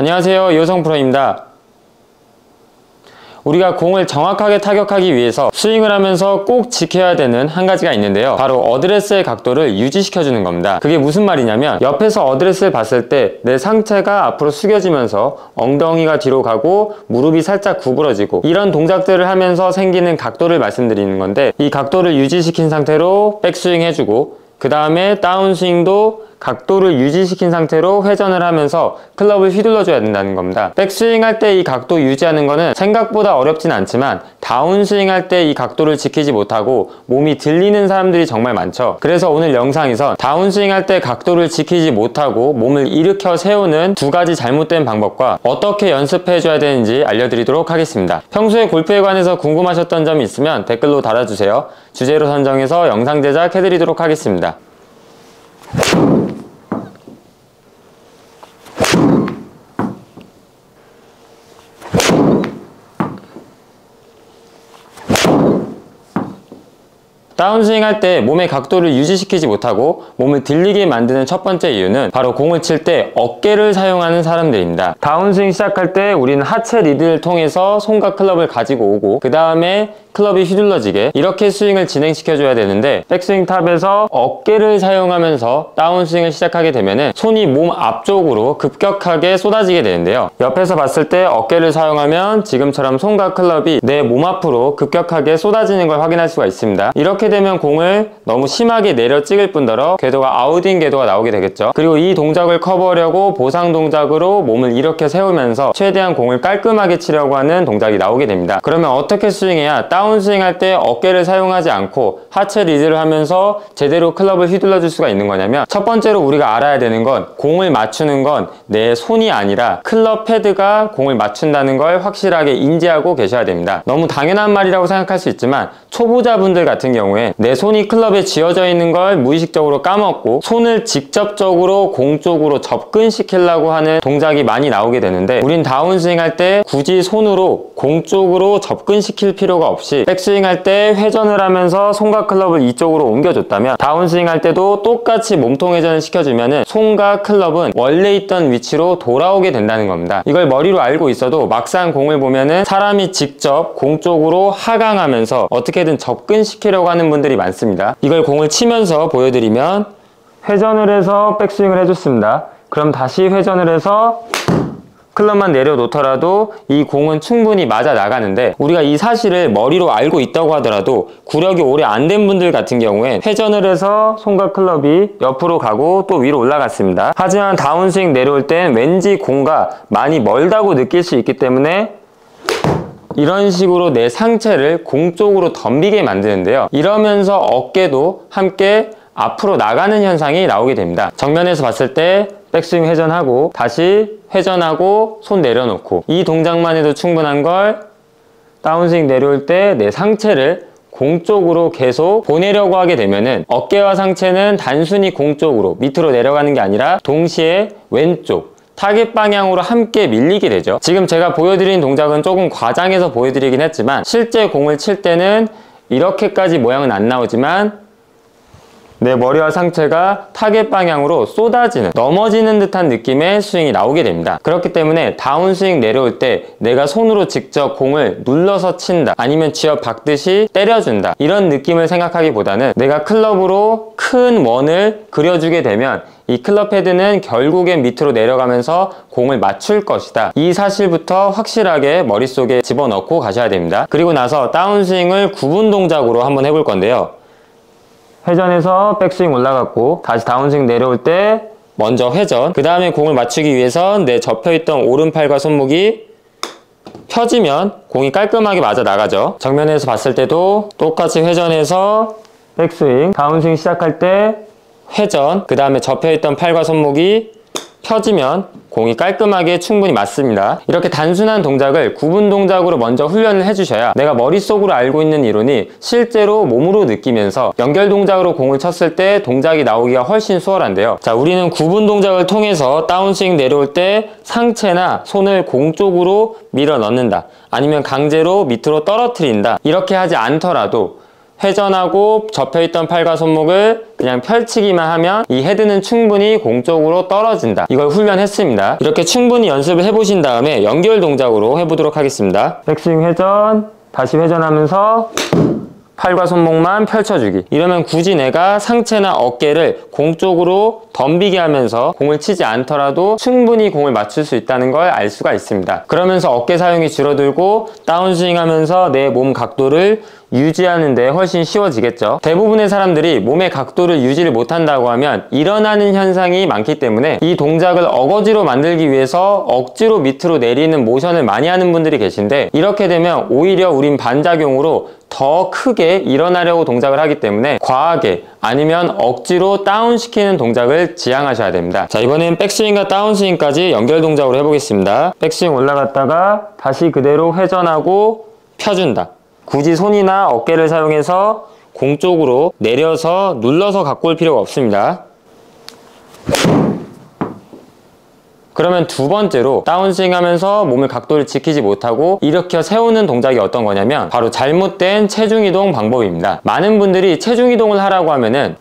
안녕하세요, 이호성 프로입니다. 우리가 공을 정확하게 타격하기 위해서 스윙을 하면서 꼭 지켜야 되는 한 가지가 있는데요, 바로 어드레스의 각도를 유지시켜주는 겁니다. 그게 무슨 말이냐면, 옆에서 어드레스를 봤을 때 내 상체가 앞으로 숙여지면서 엉덩이가 뒤로 가고 무릎이 살짝 구부러지고, 이런 동작들을 하면서 생기는 각도를 말씀드리는 건데, 이 각도를 유지시킨 상태로 백스윙 해주고, 그 다음에 다운스윙도 각도를 유지시킨 상태로 회전을 하면서 클럽을 휘둘러줘야 된다는 겁니다. 백스윙 할 때 이 각도 유지하는 거는 생각보다 어렵진 않지만, 다운스윙 할 때 이 각도를 지키지 못하고 몸이 들리는 사람들이 정말 많죠. 그래서 오늘 영상에선 다운스윙 할 때 각도를 지키지 못하고 몸을 일으켜 세우는 두 가지 잘못된 방법과 어떻게 연습해줘야 되는지 알려드리도록 하겠습니다. 평소에 골프에 관해서 궁금하셨던 점이 있으면 댓글로 달아주세요. 주제로 선정해서 영상 제작해드리도록 하겠습니다. 다운스윙 할 때 몸의 각도를 유지시키지 못하고 몸을 들리게 만드는 첫 번째 이유는 바로 공을 칠 때 어깨를 사용하는 사람들입니다. 다운스윙 시작할 때 우리는 하체 리드를 통해서 손과 클럽을 가지고 오고, 그 다음에 클럽이 휘둘러지게 이렇게 스윙을 진행시켜줘야 되는데, 백스윙 탑에서 어깨를 사용하면서 다운스윙을 시작하게 되면 손이 몸 앞쪽으로 급격하게 쏟아지게 되는데요, 옆에서 봤을 때 어깨를 사용하면 지금처럼 손과 클럽이 내 몸 앞으로 급격하게 쏟아지는 걸 확인할 수가 있습니다. 이렇게 되면 공을 너무 심하게 내려 찍을 뿐더러 궤도가 아웃인 궤도가 나오게 되겠죠. 그리고 이 동작을 커버하려고 보상 동작으로 몸을 이렇게 세우면서 최대한 공을 깔끔하게 치려고 하는 동작이 나오게 됩니다. 그러면 어떻게 스윙해야 다운스윙 할 때 어깨를 사용하지 않고 하체 리드를 하면서 제대로 클럽을 휘둘러 줄 수가 있는 거냐면, 첫 번째로 우리가 알아야 되는 건, 공을 맞추는 건 내 손이 아니라 클럽 패드가 공을 맞춘다는 걸 확실하게 인지하고 계셔야 됩니다. 너무 당연한 말이라고 생각할 수 있지만, 초보자분들 같은 경우에 내 손이 클럽에 쥐어져 있는 걸 무의식적으로 까먹고 손을 직접적으로 공 쪽으로 접근시키려고 하는 동작이 많이 나오게 되는데, 우린 다운스윙 할 때 굳이 손으로 공 쪽으로 접근시킬 필요가 없이 백스윙 할 때 회전을 하면서 손과 클럽을 이쪽으로 옮겨줬다면, 다운스윙 할 때도 똑같이 몸통 회전을 시켜주면 손과 클럽은 원래 있던 위치로 돌아오게 된다는 겁니다. 이걸 머리로 알고 있어도 막상 공을 보면은 사람이 직접 공 쪽으로 하강하면서 어떻게든 접근시키려고 하는 분들이 많습니다. 이걸 공을 치면서 보여드리면, 회전을 해서 백스윙을 해줬습니다. 그럼 다시 회전을 해서 클럽만 내려놓더라도 이 공은 충분히 맞아 나가는데, 우리가 이 사실을 머리로 알고 있다고 하더라도 구력이 오래 안 된 분들 같은 경우에 회전을 해서 손과 클럽이 옆으로 가고 또 위로 올라갔습니다. 하지만 다운스윙 내려올 땐 왠지 공과 많이 멀다고 느낄 수 있기 때문에 이런 식으로 내 상체를 공 쪽으로 덤비게 만드는데요, 이러면서 어깨도 함께 앞으로 나가는 현상이 나오게 됩니다. 정면에서 봤을 때 백스윙 회전하고 다시 회전하고 손 내려놓고, 이 동작만 해도 충분한 걸 다운스윙 내려올 때 내 상체를 공 쪽으로 계속 보내려고 하게 되면은 어깨와 상체는 단순히 공 쪽으로 밑으로 내려가는 게 아니라 동시에 왼쪽 타겟 방향으로 함께 밀리게 되죠. 지금 제가 보여드린 동작은 조금 과장해서 보여드리긴 했지만, 실제 공을 칠 때는 이렇게까지 모양은 안 나오지만 내 머리와 상체가 타겟 방향으로 쏟아지는, 넘어지는 듯한 느낌의 스윙이 나오게 됩니다. 그렇기 때문에 다운스윙 내려올 때 내가 손으로 직접 공을 눌러서 친다, 아니면 쥐어 박듯이 때려준다, 이런 느낌을 생각하기보다는 내가 클럽으로 큰 원을 그려주게 되면 이 클럽 헤드는 결국엔 밑으로 내려가면서 공을 맞출 것이다, 이 사실부터 확실하게 머릿속에 집어넣고 가셔야 됩니다. 그리고 나서 다운스윙을 구분 동작으로 한번 해볼 건데요, 회전해서 백스윙 올라갔고 다시 다운스윙 내려올 때 먼저 회전, 그 다음에 공을 맞추기 위해서 내 접혀있던 오른팔과 손목이 펴지면 공이 깔끔하게 맞아 나가죠. 정면에서 봤을 때도 똑같이 회전해서 백스윙, 다운스윙 시작할 때 회전, 그 다음에 접혀있던 팔과 손목이 펴지면 공이 깔끔하게 충분히 맞습니다. 이렇게 단순한 동작을 구분 동작으로 먼저 훈련을 해주셔야 내가 머릿속으로 알고 있는 이론이 실제로 몸으로 느끼면서 연결 동작으로 공을 쳤을 때 동작이 나오기가 훨씬 수월한데요. 자, 우리는 구분 동작을 통해서 다운스윙 내려올 때 상체나 손을 공 쪽으로 밀어 넣는다, 아니면 강제로 밑으로 떨어뜨린다, 이렇게 하지 않더라도 회전하고 접혀있던 팔과 손목을 그냥 펼치기만 하면 이 헤드는 충분히 공 쪽으로 떨어진다. 이걸 훈련했습니다. 이렇게 충분히 연습을 해보신 다음에 연결 동작으로 해보도록 하겠습니다. 백스윙 회전, 다시 회전하면서 팔과 손목만 펼쳐주기. 이러면 굳이 내가 상체나 어깨를 공 쪽으로 덤비게 하면서 공을 치지 않더라도 충분히 공을 맞출 수 있다는 걸 알 수가 있습니다. 그러면서 어깨 사용이 줄어들고 다운스윙 하면서 내 몸 각도를 유지하는 데 훨씬 쉬워지겠죠. 대부분의 사람들이 몸의 각도를 유지를 못한다고 하면 일어나는 현상이 많기 때문에 이 동작을 어거지로 만들기 위해서 억지로 밑으로 내리는 모션을 많이 하는 분들이 계신데, 이렇게 되면 오히려 우린 반작용으로 더 크게 일어나려고 동작을 하기 때문에 과하게 아니면 억지로 다운시키는 동작을 지향하셔야 됩니다. 자, 이번엔 백스윙과 다운스윙까지 연결 동작으로 해보겠습니다. 백스윙 올라갔다가 다시 그대로 회전하고 펴준다. 굳이 손이나 어깨를 사용해서 공 쪽으로 내려서 눌러서 갖고 올 필요가 없습니다. 그러면 두 번째로 다운스윙 하면서 몸의 각도를 지키지 못하고 일으켜 세우는 동작이 어떤 거냐면 바로 잘못된 체중 이동 방법입니다. 많은 분들이 체중 이동을 하라고 하면은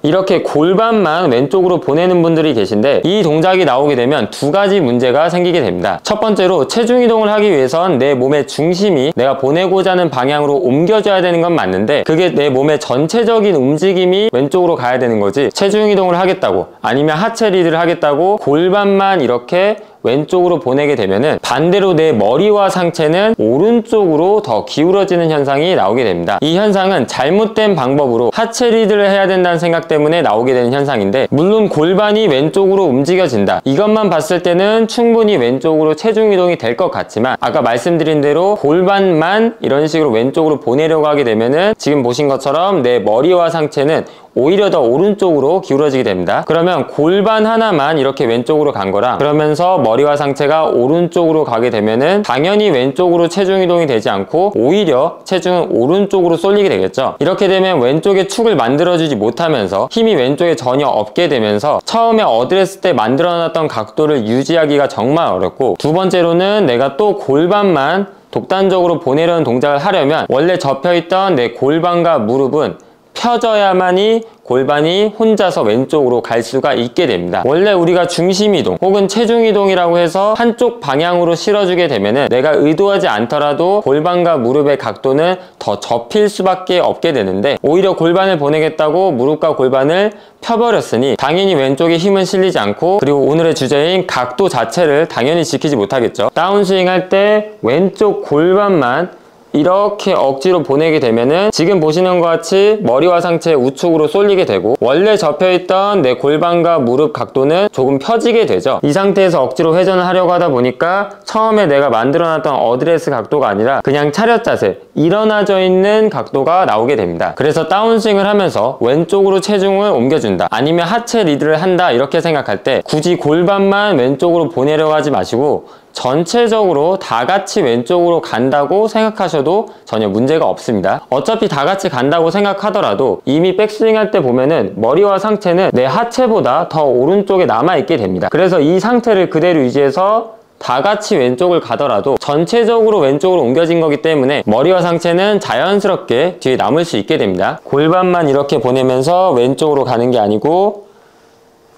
이렇게 골반만 왼쪽으로 보내는 분들이 계신데, 이 동작이 나오게 되면 두 가지 문제가 생기게 됩니다. 첫 번째로 체중 이동을 하기 위해선 내 몸의 중심이 내가 보내고자 하는 방향으로 옮겨져야 되는 건 맞는데, 그게 내 몸의 전체적인 움직임이 왼쪽으로 가야 되는 거지, 체중 이동을 하겠다고 아니면 하체 리드를 하겠다고 골반만 이렇게 왼쪽으로 보내게 되면은 반대로 내 머리와 상체는 오른쪽으로 더 기울어지는 현상이 나오게 됩니다. 이 현상은 잘못된 방법으로 하체 리드를 해야 된다는 생각 때문에 나오게 되는 현상인데, 물론 골반이 왼쪽으로 움직여진다, 이것만 봤을 때는 충분히 왼쪽으로 체중 이동이 될 것 같지만, 아까 말씀드린 대로 골반만 이런 식으로 왼쪽으로 보내려고 하게 되면은 지금 보신 것처럼 내 머리와 상체는 오히려 더 오른쪽으로 기울어지게 됩니다. 그러면 골반 하나만 이렇게 왼쪽으로 간 거랑 그러면서 머리와 상체가 오른쪽으로 가게 되면은 당연히 왼쪽으로 체중 이동이 되지 않고 오히려 체중은 오른쪽으로 쏠리게 되겠죠. 이렇게 되면 왼쪽에 축을 만들어주지 못하면서 힘이 왼쪽에 전혀 없게 되면서 처음에 어드레스 때 만들어놨던 각도를 유지하기가 정말 어렵고, 두 번째로는 내가 또 골반만 독단적으로 보내려는 동작을 하려면 원래 접혀있던 내 골반과 무릎은 펴져야만이 골반이 혼자서 왼쪽으로 갈 수가 있게 됩니다. 원래 우리가 중심 이동 혹은 체중 이동이라고 해서 한쪽 방향으로 실어주게 되면은 내가 의도하지 않더라도 골반과 무릎의 각도는 더 접힐 수밖에 없게 되는데, 오히려 골반을 보내겠다고 무릎과 골반을 펴버렸으니 당연히 왼쪽에 힘은 실리지 않고, 그리고 오늘의 주제인 각도 자체를 당연히 지키지 못하겠죠. 다운스윙 할 때 왼쪽 골반만 이렇게 억지로 보내게 되면은 지금 보시는 것 같이 머리와 상체 우측으로 쏠리게 되고, 원래 접혀있던 내 골반과 무릎 각도는 조금 펴지게 되죠. 이 상태에서 억지로 회전을 하려고 하다 보니까 처음에 내가 만들어놨던 어드레스 각도가 아니라 그냥 차렷 자세, 일어나져 있는 각도가 나오게 됩니다. 그래서 다운스윙을 하면서 왼쪽으로 체중을 옮겨준다 아니면 하체 리드를 한다 이렇게 생각할 때 굳이 골반만 왼쪽으로 보내려고 하지 마시고 전체적으로 다 같이 왼쪽으로 간다고 생각하셔도 전혀 문제가 없습니다. 어차피 다 같이 간다고 생각하더라도 이미 백스윙 할 때 보면은 머리와 상체는 내 하체보다 더 오른쪽에 남아있게 됩니다. 그래서 이 상태를 그대로 유지해서 다 같이 왼쪽을 가더라도 전체적으로 왼쪽으로 옮겨진 거기 때문에 머리와 상체는 자연스럽게 뒤에 남을 수 있게 됩니다. 골반만 이렇게 보내면서 왼쪽으로 가는 게 아니고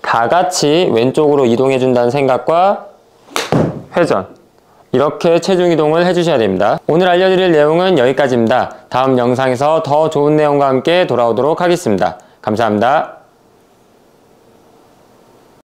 다 같이 왼쪽으로 이동해 준다는 생각과 회전, 이렇게 체중 이동을 해주셔야 됩니다. 오늘 알려드릴 내용은 여기까지입니다. 다음 영상에서 더 좋은 내용과 함께 돌아오도록 하겠습니다. 감사합니다.